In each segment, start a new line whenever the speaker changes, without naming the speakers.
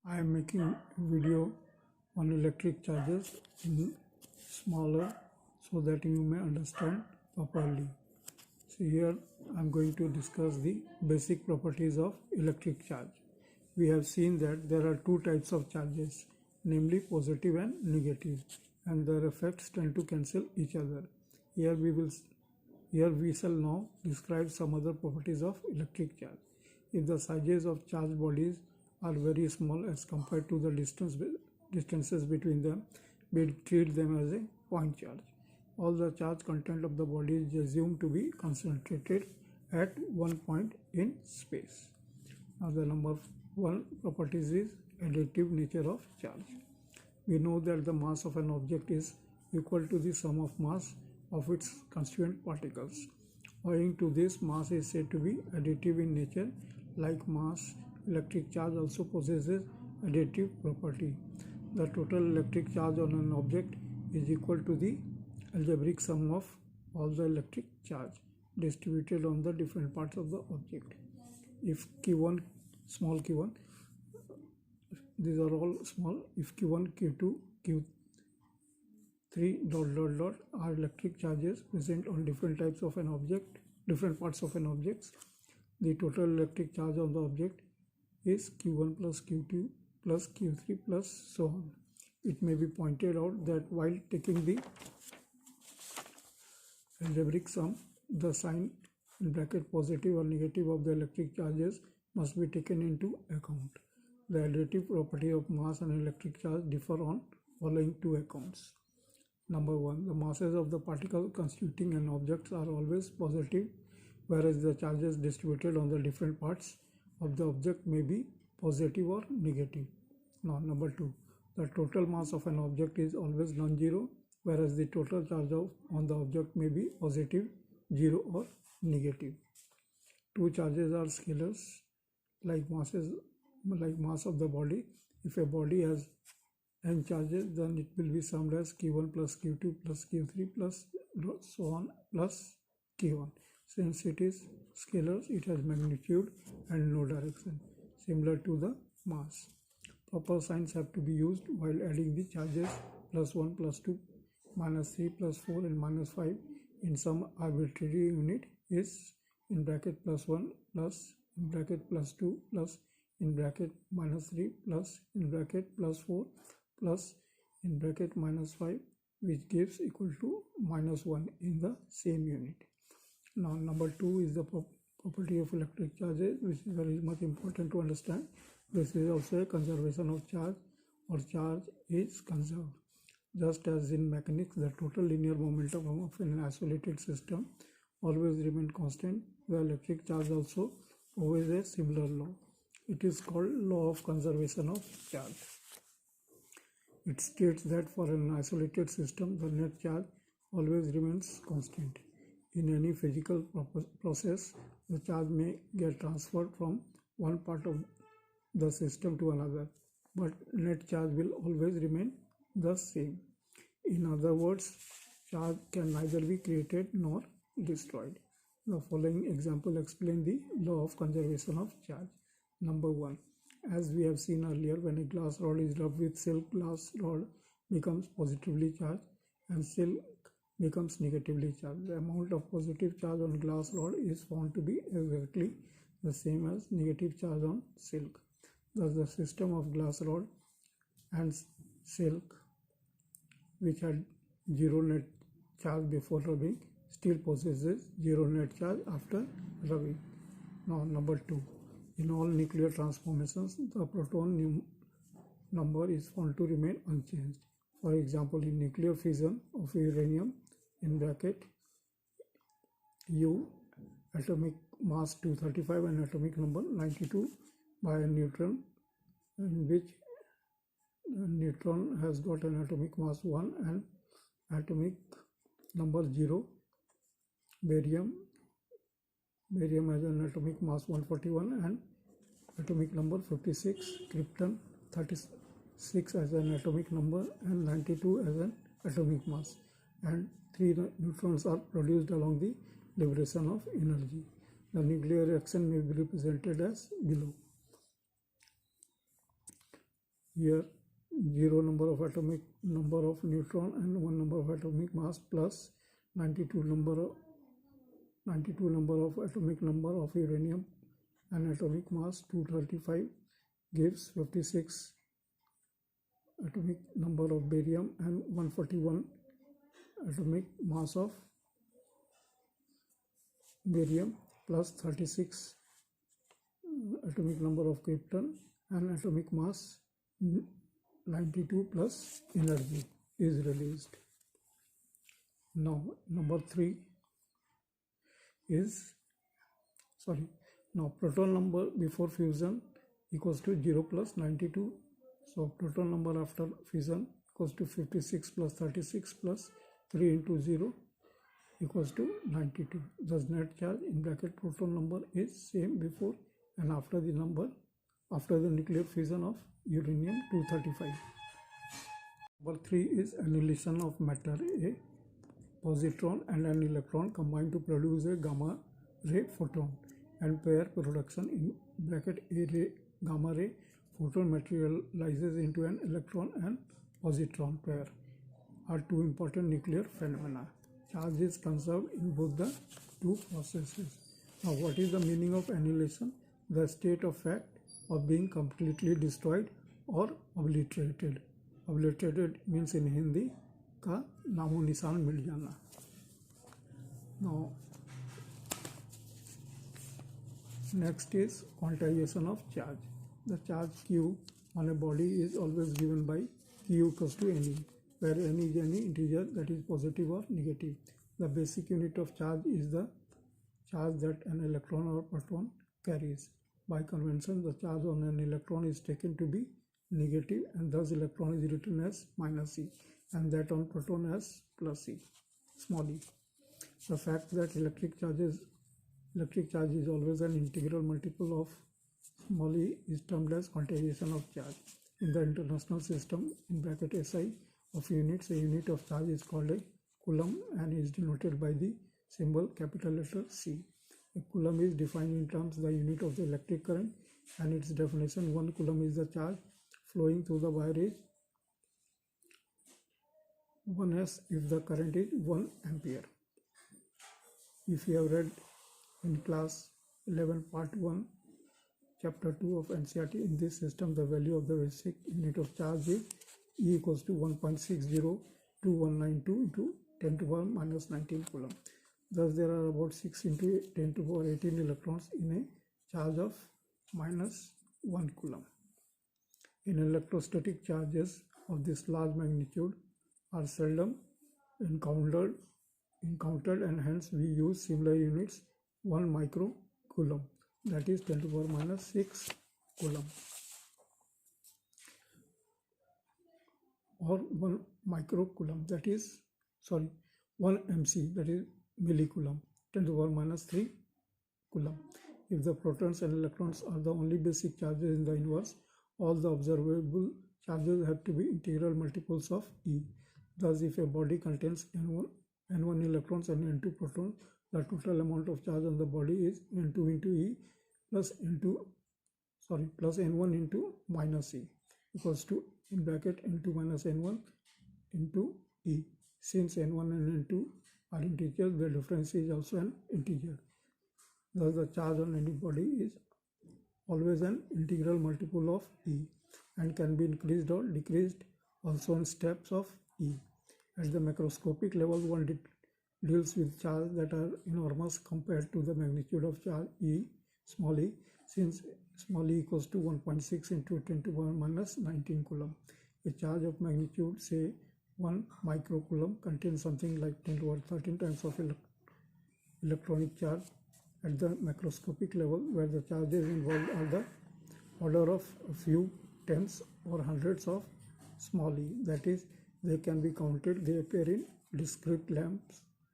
I am making a video on electric charges in smaller so that you may understand properly. So here I am going to discuss the basic properties of electric charge. We have seen that there are two types of charges, namely positive and negative, and their effects tend to cancel each other. Here we shall now describe some other properties of electric charge. If the sizes of charged bodies are very small as compared to the distances between them, we treat them as a point charge. All the charge content of the body is assumed to be concentrated at one point in space. Now the number one properties is additive nature of charge. We know that the mass of an object is equal to the sum of mass of its constituent particles. Owing to this, mass is said to be additive in nature. Like mass, electric charge also possesses additive property. The total electric charge on an object is equal to the algebraic sum of all the electric charge distributed on the different parts of the object. If Q1, small q1, these are all small, if Q1, Q2, Q3 ... are electric charges present on different types of an object, different parts of an object, the total electric charge of the object is Q1 plus Q2 plus Q3 plus so on. It may be pointed out that while taking the algebraic sum, the sign in bracket positive or negative of the electric charges must be taken into account. The additive property of mass and electric charge differ on following two accounts. Number one, the masses of the particle constituting an object are always positive, whereas the charges distributed on the different parts of the object may be positive or negative. Now, number two, the total mass of an object is always non-zero, whereas the total charge on the object may be positive, zero or negative. Two charges are scalars, like mass of the body. If a body has n charges, then it will be summed as Q1 plus Q2 plus Q3 plus so on plus Q1. Since it is scalars, it has magnitude and no direction, similar to the mass. Proper signs have to be used while adding the charges plus 1 plus 2 minus 3 plus 4 and minus 5 in some arbitrary unit is in bracket plus 1 plus in bracket plus 2 plus in bracket minus 3 plus in bracket plus 4 plus in bracket minus 5, which gives equal to minus 1 in the same unit. Now number 2 is the property of electric charges, which is very much important to understand. This is also a conservation of charge, or charge is conserved. Just as in mechanics, the total linear momentum of an isolated system always remains constant, the electric charge also obeys a similar law. It is called law of conservation of charge. It states that for an isolated system, the net charge always remains constant. In any physical process, the charge may get transferred from one part of the system to another, but net charge will always remain the same. In other words, charge can neither be created nor destroyed. The following example explains the law of conservation of charge. Number 1. As we have seen earlier, when a glass rod is rubbed with silk, glass rod becomes positively charged and silk becomes negatively charged. The amount of positive charge on glass rod is found to be exactly the same as negative charge on silk. Thus, the system of glass rod and silk, which had zero net charge before rubbing, still possesses zero net charge after rubbing. Now, number 2. In all nuclear transformations, the proton number is found to remain unchanged. For example, in nuclear fission of uranium, in bracket U, atomic mass 235 and atomic number 92 by a neutron, in which neutron has got an atomic mass 1 and atomic number 0. Barium has an atomic mass 141 and atomic number 56. Krypton 36 as an atomic number and 92 as an atomic mass, and 3 neutrons are produced along the liberation of energy. The nuclear reaction may be represented as below. Here 0 number of atomic number of neutron and 1 number of atomic mass plus 92 number of atomic number of uranium and atomic mass 235 gives 56 atomic number of barium and 141 atomic mass of barium plus 36 atomic number of krypton and atomic mass 92 plus energy is released. Now number 3 is proton number before fusion equals to 0 plus 92. So proton number after fusion equals to 56 plus 36 plus 3 into 0 equals to 92. Thus net charge in bracket proton number is same before and after the nuclear fusion of uranium 235. Number 3 is annihilation of matter. A positron and an electron combine to produce a gamma ray photon, and pair production in bracket A ray gamma ray photon materializes into an electron and positron pair are two important nuclear phenomena. Charge is conserved in both the two processes. Now what is the meaning of annihilation? The state of fact of being completely destroyed or obliterated. Obliterated means in Hindi का नामो निशान मिट जाना. Now next is quantization of charge. The charge Q on a body is always given by Q equals to Ne, where N is any integer that is positive or negative. The basic unit of charge is the charge that an electron or proton carries. By convention, the charge on an electron is taken to be negative, and thus electron is written as minus E, and that on proton as plus E, small e. The fact that electric charge is always an integral multiple of small e is termed as quantization of charge. In the international system, in bracket SI of units, a unit of charge is called a coulomb and is denoted by the symbol capital letter C. A coulomb is defined in terms the unit of the electric current, and its definition: 1 coulomb is the charge flowing through the wire is 1s if the current is 1 ampere. If you have read in class 11 part 1 chapter 2 of NCERT, in this system the value of the basic unit of charge is E equals to 1.602192 into 10 to the power minus 19 coulomb. Thus there are about 6 into 10 to the power 18 electrons in a charge of minus 1 coulomb. In electrostatic charges of this large magnitude are seldom encountered, and hence we use similar units 1 microcoulomb, that is 10 to the power minus 6 coulomb, or 1 microcoulomb, that is 1 mc, that is millicoulomb, 10 to the power minus 3 coulomb. If the protons and electrons are the only basic charges in the universe, all the observable charges have to be integral multiples of E. Thus, if a body contains N1 electrons and N2 protons, the total amount of charge on the body is N2 into E plus N1 into minus E equals to, in bracket, N2 minus N1 into E. Since N1 and N2 are integers, the difference is also an integer. Thus, the charge on any body is always an integral multiple of E and can be increased or decreased also in steps of E. At the macroscopic level, one deals with charge that are enormous compared to the magnitude of charge E, small e, since small e equals to 1.6 into 10 to the power minus 19 coulomb. A charge of magnitude, say 1 microcoulomb, contains something like 10 to the power 13 times of electronic charge. At the macroscopic level, where the charges involved are the order of a few tens or hundreds of small e, that is, they can be counted, they appear in discrete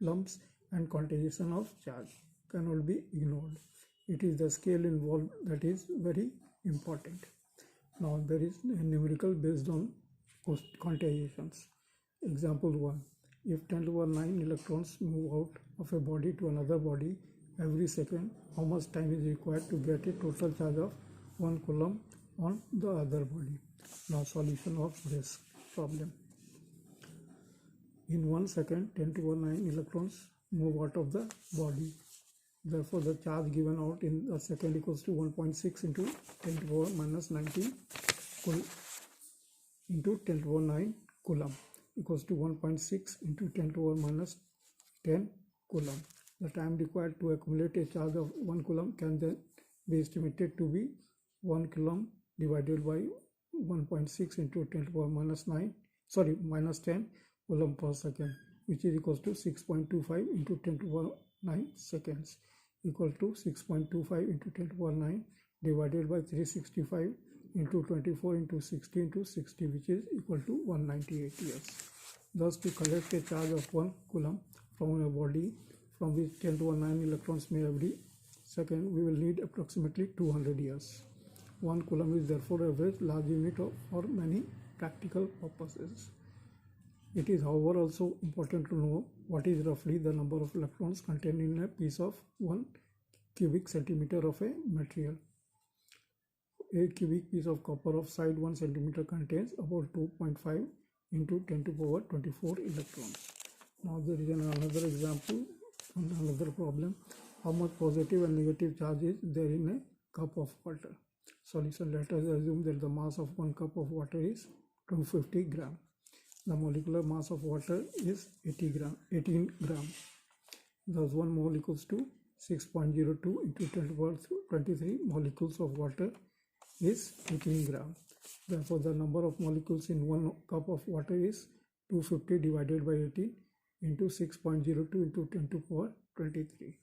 lumps, and quantization of charge cannot be ignored. It is the scale involved that is very important. Now there is a numerical based on quantizations. Example 1. If 10 to the power 9 electrons move out of a body to another body every second, how much time is required to get a total charge of 1 coulomb on the other body? Now solution of this problem. In 1 second, 10 to the power 9 electrons move out of the body. Therefore, the charge given out in a second equals to 1.6 into 10 to the power minus 19 into 10 to the power 9 coulomb equals to 1.6 into 10 to the power minus 10 coulomb. The time required to accumulate a charge of 1 coulomb can then be estimated to be 1 coulomb divided by 1.6 into 10 to the power minus 10 coulomb per second, which is equals to 6.25 into 10 to the power 9 seconds, equal to 6.25 into 10 to the power 9 divided by 365 into 24 into 60 into 60, which is equal to 198 years. Thus, to collect a charge of 1 coulomb from a body from which 10 to the power 9 electrons may every second, we will need approximately 200 years. 1 coulomb is therefore a very large unit for many practical purposes. It is, however, also important to know what is roughly the number of electrons contained in a piece of 1 cubic centimeter of a material. A cubic piece of copper of side 1 centimeter contains about 2.5 into 10 to the power 24 electrons. Now there is another example on another problem. How much positive and negative charge is there in a cup of water? Solution. Let us assume that the mass of 1 cup of water is 250 gram. The molecular mass of water is 18 gram. Thus 1 mole equals to 6.02 into 10 to the power 23 molecules of water is 18 gram. Therefore, the number of molecules in 1 cup of water is 250 divided by 18 into 6.02 into 10 to the power 23.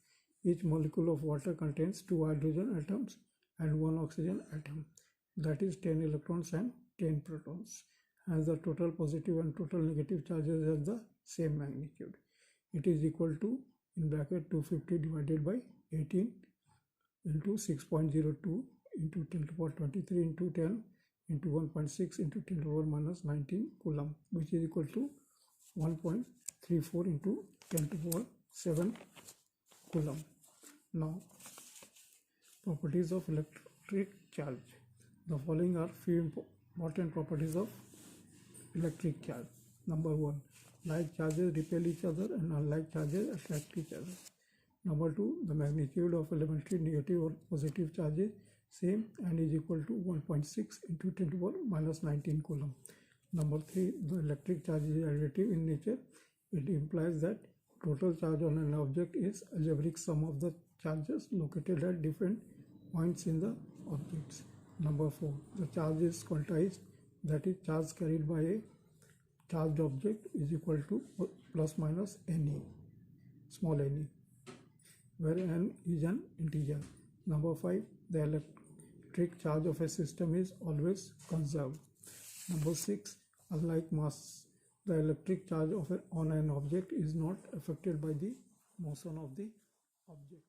Each molecule of water contains 2 hydrogen atoms and 1 oxygen atom, that is 10 electrons and 10 protons. As the total positive and total negative charges have the same magnitude, it is equal to, in bracket, 250 divided by 18 into 6.02 into 10 to the power 23 into 10 into 1.6 into 10 to the power minus 19 coulomb, which is equal to 1.34 into 10 to the power 7 coulomb. Now, properties of electric charge. The following are few important properties of electric charge. Number 1, like charges repel each other and unlike charges attract each other. Number 2, the magnitude of elementary negative or positive charges same and is equal to 1.6 into 10 to the power minus 19 coulomb. Number 3, the electric charge is additive in nature. It implies that total charge on an object is algebraic sum of the charges located at different points in the objects. Number 4, the charge is quantized, that is, charge carried by a charged object is equal to plus minus Ne, small ne, where n is an integer. Number 5, the electric charge of a system is always conserved. Number 6, unlike mass, the electric charge on an object is not affected by the motion of the object.